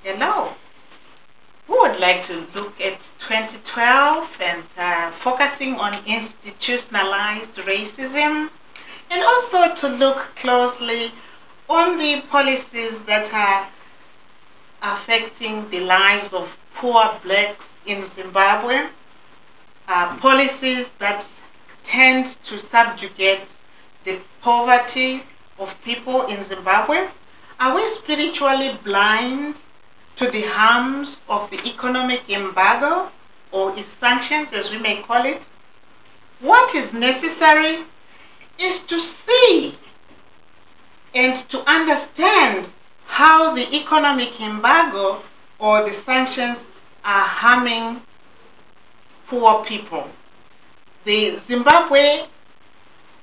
Hello. We would like to look at 2012 and focusing on institutionalized racism, and also to look closely on the policies that are affecting the lives of poor blacks in Zimbabwe, policies that tend to subjugate the poverty of people in Zimbabwe. Are we spiritually blind to the harms of the economic embargo, or its sanctions as we may call it? What is necessary is to see and to understand how the economic embargo or the sanctions are harming poor people. Zimbabwe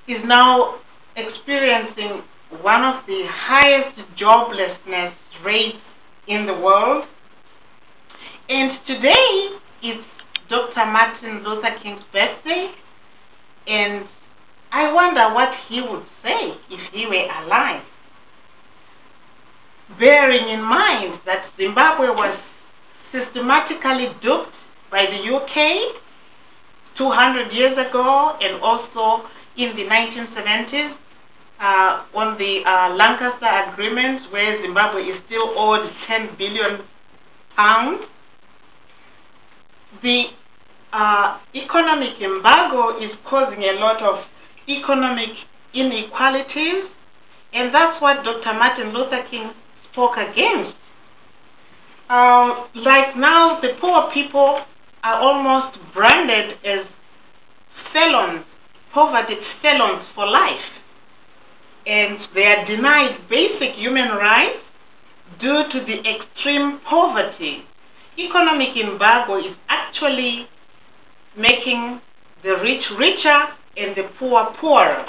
is now experiencing one of the highest joblessness rates in the world, and today it's Dr. Martin Luther King's birthday, and I wonder what he would say if he were alive, bearing in mind that Zimbabwe was systematically duped by the UK 200 years ago, and also in the 1970s on the Lancaster Agreement, where Zimbabwe is still owed 10 billion pounds. The economic embargo is causing a lot of economic inequalities, and that's what Dr. Martin Luther King spoke against. Right now, the poor people are almost branded as felons, poverty felons for life, and they are denied basic human rights due to the extreme poverty. Economic embargo is actually making the rich richer and the poor poorer.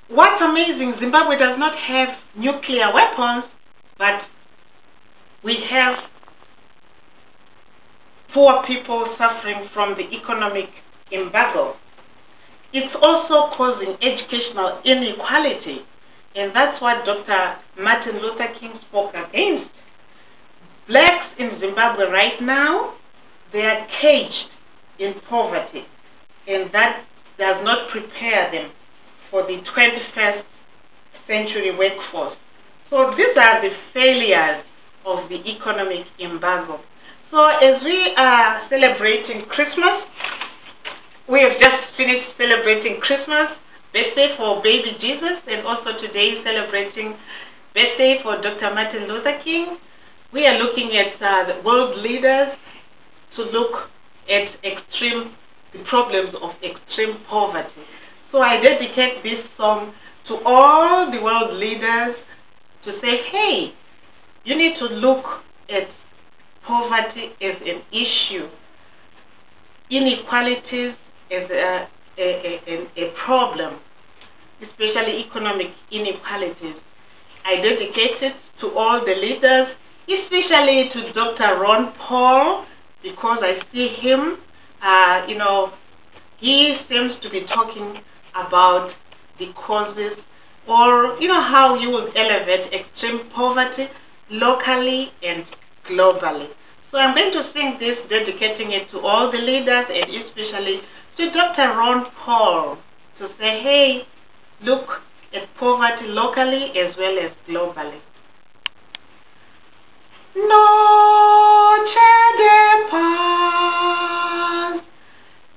What's amazing, Zimbabwe does not have nuclear weapons, but we have poor people suffering from the economic embargo. It's also causing educational inequality, and that's what Dr. Martin Luther King spoke against. Blacks in Zimbabwe right now, they are caged in poverty, and that does not prepare them for the 21st century workforce. So these are the failures of the economic embargo. So as we are celebrating Christmas, we have just finished celebrating Christmas, birthday for baby Jesus, and also today celebrating birthday for Dr. Martin Luther King. We are looking at the world leaders to look at the problems of extreme poverty. So I dedicate this song to all the world leaders to say, hey, you need to look at poverty as an issue, inequalities as a problem, especially economic inequalities. I dedicate it to all the leaders, especially to Dr. Ron Paul, because I see him, he seems to be talking about the causes, or how you will elevate extreme poverty locally and globally. So I'm going to sing this, dedicating it to all the leaders, and especially to Dr. Ron Paul, to say, hey, look at poverty locally as well as globally. Noche de paz,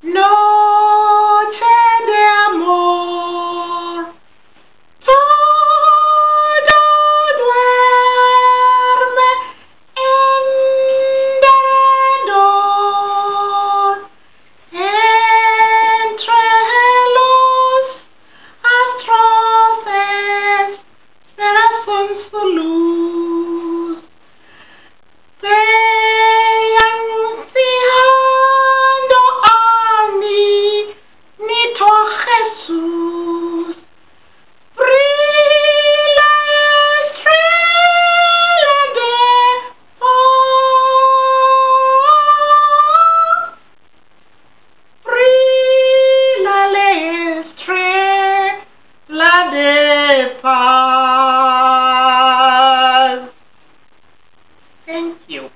noche de amor, todo duerme en derredor, entre los atroces será su luz. Thank you.